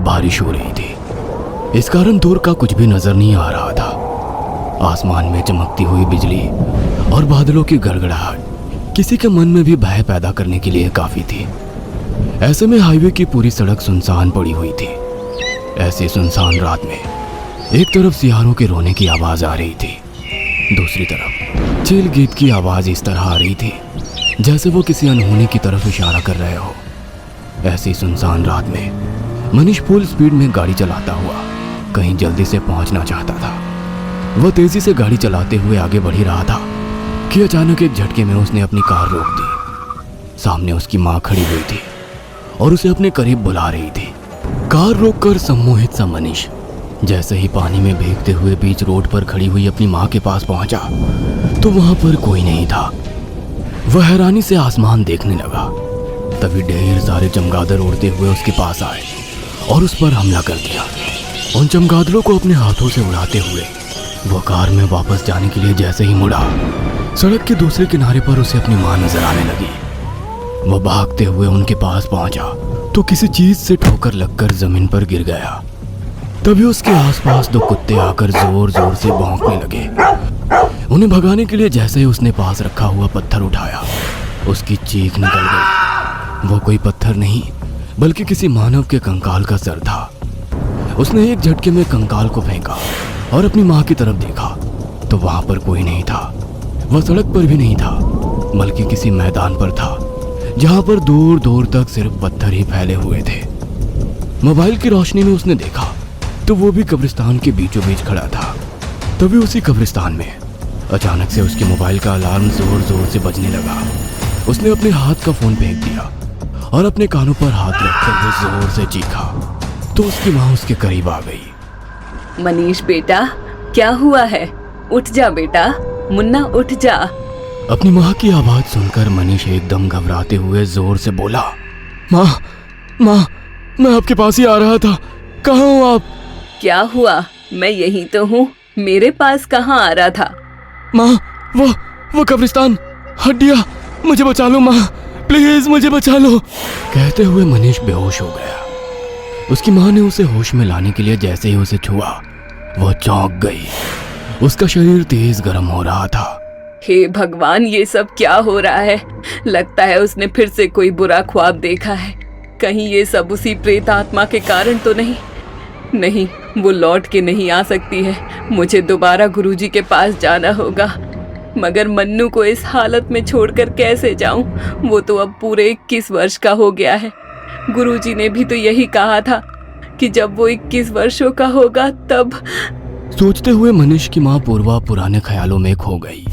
बारिश हो रही थी। इस कारण दूर का कुछ भी नजर नहीं आ रहा था। आसमान में चमकती हुई बिजली और बादलों की गड़गड़ाहट किसी के मन में भी भय पैदा करने के लिए काफी थी। ऐसे में हाईवे की पूरी सड़क सुनसान पड़ी हुई थी। ऐसे सुनसान रात में एक तरफ सियारों के रोने की आवाज आ रही थी, दूसरी तरफ चील गीत की आवाज इस तरह आ रही थी जैसे वो किसी अनहोनी की तरफ इशारा कर रहे हो। ऐसी सुनसान रात में मनीष फुल स्पीड में गाड़ी चलाता हुआ कहीं जल्दी से पहुंचना चाहता था। वह तेजी से गाड़ी चलाते हुए आगे बढ़ ही रहा था कि अचानक एक झटके में उसने अपनी कार रोक दी। सामने उसकी माँ खड़ी हुई थी और उसे अपने करीब बुला रही थी। कार रोककर सम्मोहित सा मनीष जैसे ही पानी में भीगते हुए बीच रोड पर खड़ी हुई अपनी माँ के पास पहुंचा तो वहां पर कोई नहीं था। वह हैरानी से आसमान देखने लगा। तभी ढेर सारे चमगादड़ उड़ते हुए उसके पास आए और उस पर हमला कर दिया। उन चमगादड़ों को अपने हाथों से उड़ाते हुए वो कार में वापस जाने के लिए जैसे ही मुड़ा, सड़क के दूसरे किनारे पर उसे अपनी माँ नजर आने लगी। वह भागते हुए उनके पास पहुंचा तो किसी चीज से ठोकर लगकर जमीन पर गिर गया। तभी उसके आसपास दो कुत्ते आकर जोर जोर से भौंकने लगे। उन्हें भगाने के लिए जैसे ही उसने पास रखा हुआ पत्थर उठाया, उसकी चीख निकल गई। वो कोई पत्थर नहीं बल्कि किसी मानव के कंकाल का सर था। उसने एक झटके में कंकाल को फेंका और अपनी माँ की तरफ देखा तो वहां पर कोई नहीं था। वह सड़क पर भी नहीं था बल्कि किसी मैदान पर था जहां पर दूर दूर तक सिर्फ पत्थर ही फैले हुए थे। मोबाइल की रोशनी में उसने देखा तो वो भी कब्रिस्तान के बीचों बीच खड़ा था। तभी उसी कब्रिस्तान में अचानक से उसके मोबाइल का अलार्म जोर जोर से बजने लगा। उसने अपने हाथ का फोन फेंक दिया और अपने कानों पर हाथ रखकर वो जोर से चीखा तो उसकी माँ उसके करीब आ गई। मनीष बेटा, क्या हुआ है? उठ जा बेटा, मुन्ना उठ जा। अपनी माँ की आवाज सुनकर मनीष एकदम घबराते हुए जोर से बोला, माँ माँ, मैं आपके पास ही आ रहा था, कहाँ हो आप? क्या हुआ? मैं यही तो हूँ, मेरे पास कहाँ आ रहा था? माँ, वो कब्रिस्तान, हड्डियाँ, मुझे बचा लो माँ, प्लीज मुझे बचा लो। कहते हुए मनीष बेहोश हो गया। उसकी माँ ने उसे होश में लाने के लिए जैसे ही उसे छुआ, वो चौंक गई। उसका शरीर तेज गर्म हो रहा था। हे भगवान, ये सब क्या हो रहा है? लगता है उसने फिर से कोई बुरा ख्वाब देखा है। कहीं ये सब उसी प्रेत आत्मा के कारण तो नहीं? नहीं, वो लौट के नहीं आ सकती है। मुझे दोबारा गुरुजी के पास जाना होगा। मगर मन्नू को इस हालत में छोड़कर कैसे जाऊं? वो तो अब पूरे 21 वर्ष का हो गया है। गुरुजी ने भी तो यही कहा था कि जब वो 21 वर्षों का होगा तब। सोचते हुए मनीष की माँ पूर्वा पुराने ख्यालों में खो गई।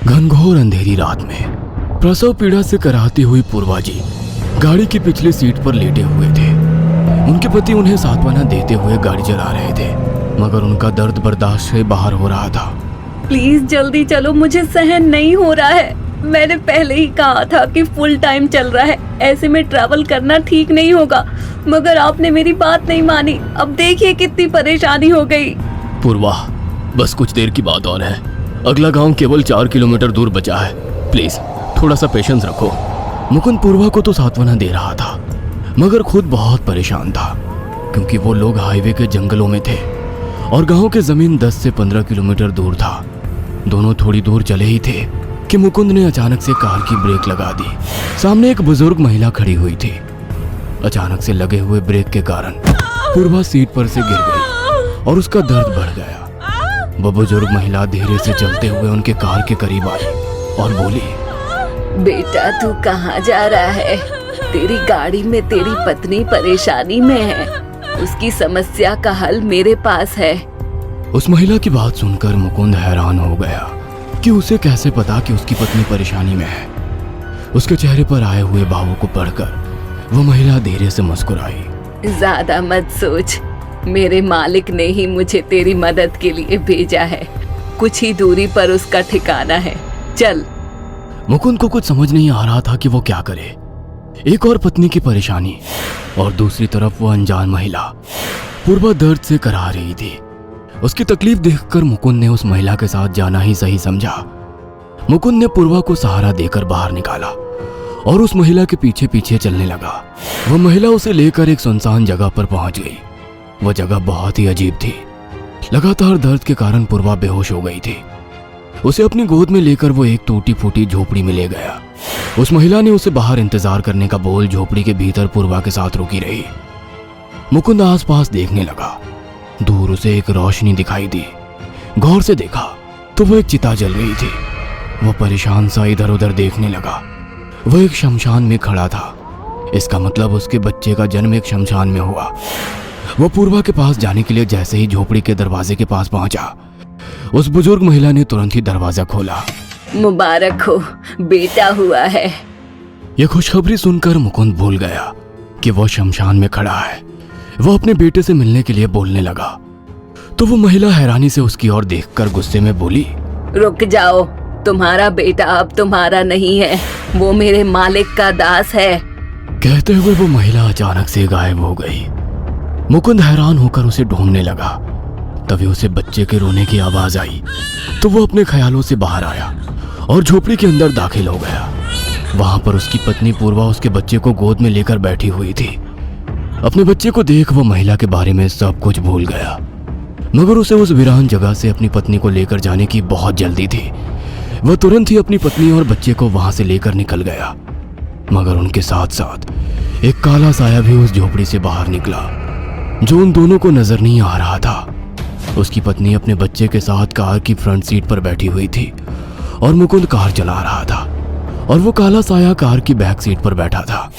घनघोर अंधेरी रात में प्रसव पीड़ा से कराहती हुई पूर्वा जी गाड़ी की पिछली सीट पर लेटे हुए थे। उनके पति उन्हें सांत्वना देते हुए गाड़ी चला रहे थे मगर उनका दर्द बर्दाश्त से बाहर हो रहा था। प्लीज जल्दी चलो, मुझे सहन नहीं हो रहा है। मैंने पहले ही कहा था कि फुल टाइम चल रहा है, ऐसे में ट्रैवल करना ठीक नहीं होगा, मगर आपने मेरी बात नहीं मानी। अब देखिए कितनी परेशानी हो गई। पूर्वा, बस कुछ देर की बात और है। अगला गांव केवल 4 किलोमीटर दूर बचा है, प्लीज थोड़ा सा पेशेंस रखो। मुकुंद पूर्वा को तो सांत्वना दे रहा था मगर खुद बहुत परेशान था क्योंकि वो लोग हाईवे के जंगलों में थे और गांव के जमीन 10 से 15 किलोमीटर दूर था। दोनों थोड़ी दूर चले ही थे कि मुकुंद ने अचानक से कार की ब्रेक लगा दी। सामने एक बुजुर्ग महिला खड़ी हुई थी। अचानक से लगे हुए ब्रेक के कारण पूर्वा सीट पर से गिर गई और उसका दर्द बढ़ गया। वह बुजुर्ग महिला धीरे से चलते हुए उनके कार के करीब आई और बोली, बेटा तू कहाँ जा रहा है? तेरी गाड़ी में तेरी पत्नी परेशानी में है, उसकी समस्या का हल मेरे पास है। उस महिला की बात सुनकर मुकुंद हैरान हो गया कि उसे कैसे पता कि उसकी पत्नी परेशानी में है। उसके चेहरे पर आए हुए भावों को पढ़कर वो महिला धीरे से मुस्कुराई। ज्यादा मत सोच, मेरे मालिक ने ही मुझे तेरी मदद के लिए भेजा है। कुछ ही दूरी पर उसका ठिकाना है, चल। मुकुंद को कुछ समझ नहीं आ रहा था कि वो क्या करे। एक और पत्नी की परेशानी और दूसरी तरफ वो अनजान महिला पूर्वा दर्द से करा रही थी। उसकी तकलीफ देखकर मुकुंद ने उस महिला के साथ जाना ही सही समझा। मुकुंद ने पूर्वा को सहारा देकर बाहर निकाला और उस महिला के पीछे पीछे चलने लगा। वह महिला उसे लेकर एक सुनसान जगह पर पहुंच गई। वह जगह बहुत ही अजीब थी। लगातार दर्द के कारण पूर्वा बेहोश हो गई थी। उसे अपनी गोद में लेकर वो एक टूटी फूटी झोपड़ी में ले गया। उस महिला ने उसे बाहर इंतजार करने का बोल झोपड़ी के भीतर पूर्वा के साथ रुकी रही। मुकुंद आसपास देखने लगा। दूर उसे एक रोशनी दिखाई दी। गौर से देखा तो वो एक चिता जल रही थी। वो परेशान सा इधर उधर देखने लगा। वो एक शमशान में खड़ा था। इसका मतलब उसके बच्चे का जन्म एक शमशान में हुआ। वो पूर्वा के पास जाने के लिए जैसे ही झोपड़ी के दरवाजे के पास पहुंचा, उस बुजुर्ग महिला ने तुरंत ही दरवाजा खोला। मुबारक हो, बेटा हुआ है। यह खुशखबरी सुनकर मुकुंद भूल गया कि वो शमशान में खड़ा है। वो अपने बेटे से मिलने के लिए बोलने लगा तो वो महिला हैरानी से उसकी ओर देखकर गुस्से में बोली, रुक जाओ, तुम्हारा बेटा अब तुम्हारा नहीं है, वो मेरे मालिक का दास है। कहते हुए वो महिला अचानक से गायब हो गई। मुकुंद हैरान होकर उसे ढूंढने लगा। तभी उसे बच्चे के रोने की आवाज आई तो वो अपने ख्यालों से बाहर आया और झोपड़ी के अंदर दाखिल हो गया। वहां पर उसकी पत्नी पूर्वा उसके बच्चे को गोद में लेकर बैठी हुई थी। अपने बच्चे को देख वो महिला के बारे में सब कुछ भूल गया, मगर उसे उस वीरान जगह से अपनी पत्नी को लेकर जाने की बहुत जल्दी थी। वह तुरंत ही अपनी पत्नी और बच्चे को वहां से लेकर निकल गया, मगर उनके साथ साथ एक काला साया भी उस झोपड़ी से बाहर निकला, जो उन दोनों को नजर नहीं आ रहा था। उसकी पत्नी अपने बच्चे के साथ कार की फ्रंट सीट पर बैठी हुई थी और मुकुंद कार चला रहा था और वो काला साया कार की बैक सीट पर बैठा था।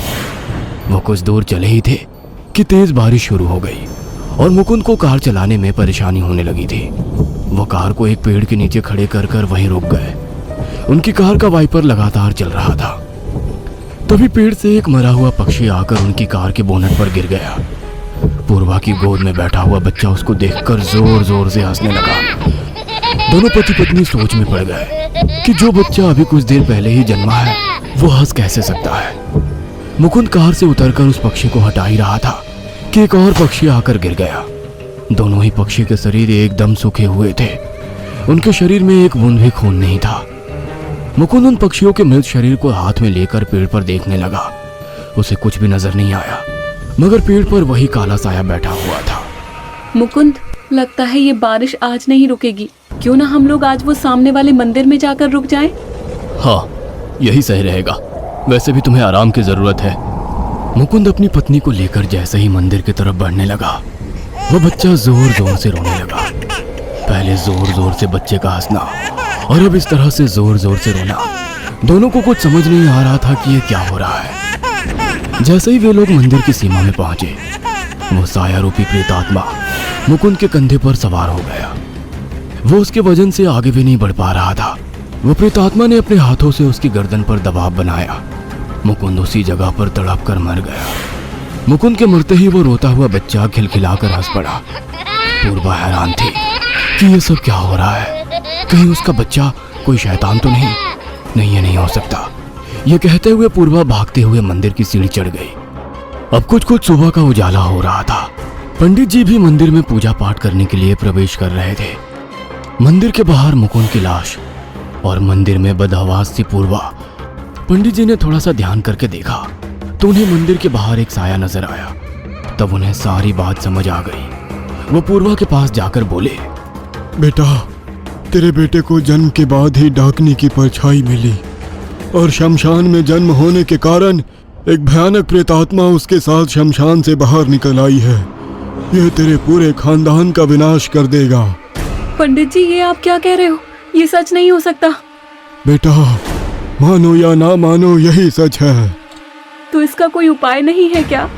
वो कुछ दूर चले ही थे कि तेज बारिश शुरू हो गई और मुकुंद को कार चलाने में परेशानी होने लगी थी। वो कार को एक पेड़ के नीचे खड़े कर कर वहीं रुक गए। उनकी कार का वाइपर लगातार चल रहा था। तभी पेड़ से एक मरा हुआ पक्षी आकर उनकी कार के बोनट पर गिर गया। पूर्वा की गोद में बैठा हुआ बच्चा उसको देखकर जोर जोर से हंसने लगा। दोनों पति पत्नी सोच में पड़ गए कि जो बच्चा अभी कुछ देर पहले ही जन्मा है वो हंस कैसे सकता है। मुकुंद कार से उतरकर उस पक्षी को हटा ही रहा था कि एक और पक्षी आकर गिर गया। दोनों ही पक्षी के शरीर एकदम सूखे हुए थे। उनके शरीर में एक बूंद भी खून नहीं था। मुकुंद उन पक्षियों के मृत शरीर को हाथ में लेकर पेड़ पर देखने लगा। उसे कुछ भी नजर नहीं आया, मगर पेड़ पर वही काला साया बैठा हुआ था। मुकुंद, लगता है ये बारिश आज नहीं रुकेगी। क्यों ना हम लोग आज वो सामने वाले मंदिर में जाकर रुक जाएं? हाँ, यही सही रहेगा। वैसे भी तुम्हें आराम की जरूरत है। मुकुंद अपनी पत्नी को लेकर जैसे ही मंदिर की तरफ बढ़ने लगा, वह बच्चा जोर जोर से रोने लगा। पहले जोर जोर से बच्चे का हंसना और अब इस तरह से जोर जोर से रोना, दोनों को कुछ समझ नहीं आ रहा था कि ये क्या हो रहा है। जैसे ही वे लोग मंदिर की सीमा में पहुंचे, वो साया रूपी प्रेतात्मा मुकुंद के कंधे पर सवार हो गया। वो उसके वजन से आगे भी नहीं बढ़ पा रहा था। वो प्रेतात्मा ने अपने हाथों से उसकी गर्दन पर दबाव बनाया। मुकुंद उसी जगह पर तड़प कर मर गया। मुकुंद के मरते ही वो रोता हुआ बच्चा खिलखिलाकर हंस पड़ा। पूर्वा हैरान थी कि ये सब क्या हो रहा है। कहीं उसका बच्चा कोई शैतान तो नहीं? नहीं, ये नहीं हो सकता। ये कहते हुए पूर्वा भागते हुए मंदिर की सीढ़ी चढ़ गई। अब कुछ सुबह का उजाला हो रहा था। पंडित जी भी मंदिर में पूजा पाठ करने के लिए प्रवेश कर रहे थे। मंदिर के बाहर मुकुंद की लाश और मंदिर में बदहवास सी पूर्वा। पंडित जी ने थोड़ा सा ध्यान करके देखा तो उन्हें मंदिर के बाहर एक साया नजर आया। तब उन्हें सारी बात समझ आ गई। वो पूर्वा के पास जाकर बोले, बेटा, तेरे बेटे को जन्म के बाद ही डाकनी की परछाई मिली और शमशान में जन्म होने के कारण एक भयानक प्रेतात्मा उसके साथ शमशान से बाहर निकल आई है। यह तेरे पूरे खानदान का विनाश कर देगा। पंडित जी, ये आप क्या कह रहे हो? ये सच नहीं हो सकता। बेटा, मानो या ना मानो, यही सच है। तो इसका कोई उपाय नहीं है क्या?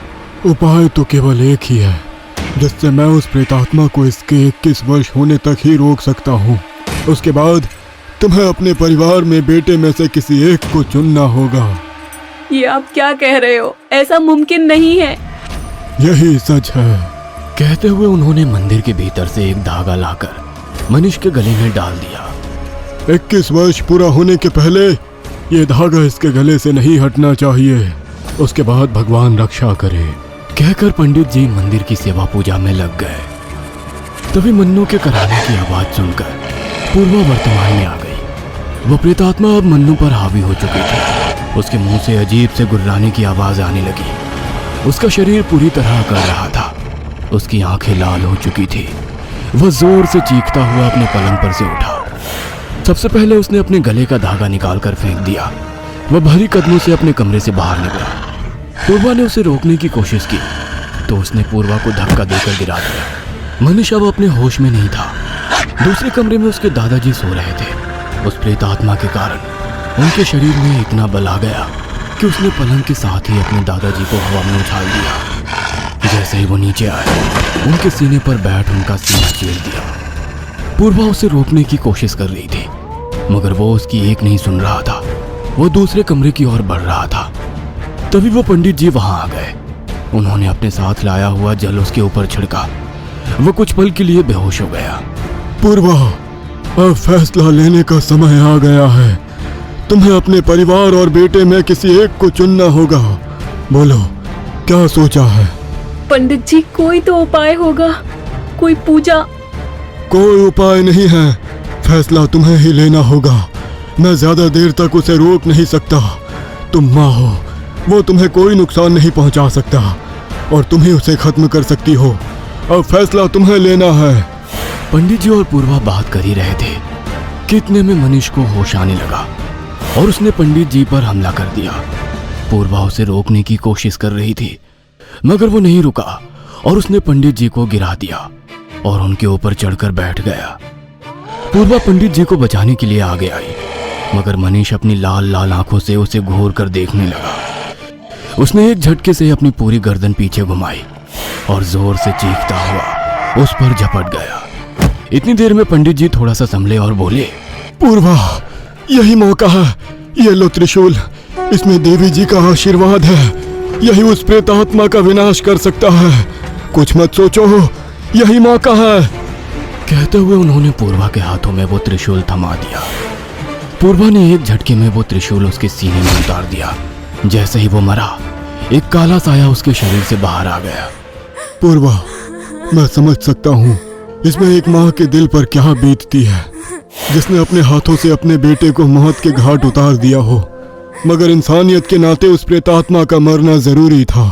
उपाय तो केवल एक ही है, जिससे मैं उस प्रेतात्मा को इसके 21 वर्ष होने तक ही रोक सकता हूँ। उसके बाद तुम्हें अपने परिवार में बेटे में से किसी एक को चुनना होगा। ये आप क्या कह रहे हो? ऐसा मुमकिन नहीं है। यही सच है। कहते हुए उन्होंने मंदिर के भीतर से एक धागा लाकर मनीष के गले में डाल दिया। 21 वर्ष पूरा होने के पहले ये धागा इसके गले से नहीं हटना चाहिए। उसके बाद भगवान रक्षा करे। कहकर पंडित जी मंदिर की सेवा पूजा में लग गए। तभी मन्नू के कराने की आवाज सुनकर पूर्वा वर्तमान में आ गई। वो प्रेतात्मा अब मन्नू पर हावी हो चुकी थी। उसके मुंह से अजीब से गुर्राने की आवाज आने लगी। उसका शरीर पूरी तरह कर रहा था। उसकी आंखें लाल हो चुकी थी। वह जोर से चीखता हुआ अपने पलंग पर से उठा। सबसे पहले उसने अपने गले का धागा निकाल कर फेंक दिया। वह भारी कदमों से अपने कमरे से बाहर निकला। पूर्वा ने उसे रोकने की कोशिश की तो उसने पूर्वा को धक्का देकर गिरा दिया। मनीष अब अपने होश में नहीं था। दूसरे कमरे में उसके दादाजी सो रहे थे। उस प्रेत आत्मा के कारण उनके शरीर में इतना बल आ गया कि उसने पलंग के साथ ही अपने दादाजी को हवा में उछाल दिया। जैसे ही वो नीचे आए, उनके सीने पर बैठ उनका सीना चीर दिया। पूर्वा उसे रोकने की कोशिश कर रही थी, मगर वो उसकी एक नहीं सुन रहा था। वो दूसरे कमरे की ओर बढ़ रहा था। तभी वो पंडित जी वहां आ गए। उन्होंने अपने साथ लाया हुआ जल उसके ऊपर छिड़का। वो कुछ पल के लिए बेहोश हो गया। पूर्वा, अब फैसला लेने का समय आ गया है। तुम्हें अपने परिवार और बेटे में किसी एक को चुनना होगा। बोलो, क्या सोचा है? पंडित जी, कोई तो उपाय होगा, कोई पूजा। कोई उपाय नहीं है, फैसला तुम्हें ही लेना होगा। मैं ज्यादा देर तक उसे रोक नहीं सकता। तुम माँ हो, वो तुम्हें कोई नुकसान नहीं पहुंचा सकता और तुम ही उसे खत्म कर सकती हो। अब फैसला तुम्हें लेना है। पंडित जी और पूर्वा बात कर ही रहे थे कि इतने में मनीष को होश आने लगा और उसने पंडित जी पर हमला कर दिया। पूर्वा उसे रोकने की कोशिश कर रही थी, मगर वो नहीं रुका और उसने पंडित जी को गिरा दिया और उनके ऊपर चढ़कर बैठ गया। पूर्वा पंडित जी को बचाने के लिए आगे आई, मगर मनीष अपनी लाल लाल आंखों से उसे घूर कर देखने लगा। उसने एक झटके से अपनी पूरी गर्दन पीछे घुमाई और जोर से चीखता हुआ उस पर झपट गया। इतनी देर में पंडित जी थोड़ा सा संभले और बोले, पूर्वा, यही मौका है। ये लो त्रिशूल, इसमें देवी जी का आशीर्वाद है। यही उस प्रेतात्मा का विनाश कर सकता है। कुछ मत सोचो, यही मौका है। कहते हुए उन्होंने पूर्वा के हाथों में वो त्रिशूल थमा दिया। पूर्वा ने एक झटके में वो त्रिशूल उसके सीने में उतार दिया। जैसे ही वो मरा, एक काला साया उसके शरीर से बाहर आ गया। पूर्वा, मैं समझ सकता हूँ इसमें एक माँ के दिल पर क्या बीतती है, जिसने अपने हाथों से अपने बेटे को मौत के घाट उतार दिया हो। मगर इंसानियत के नाते उस प्रेतात्मा का मरना जरूरी था।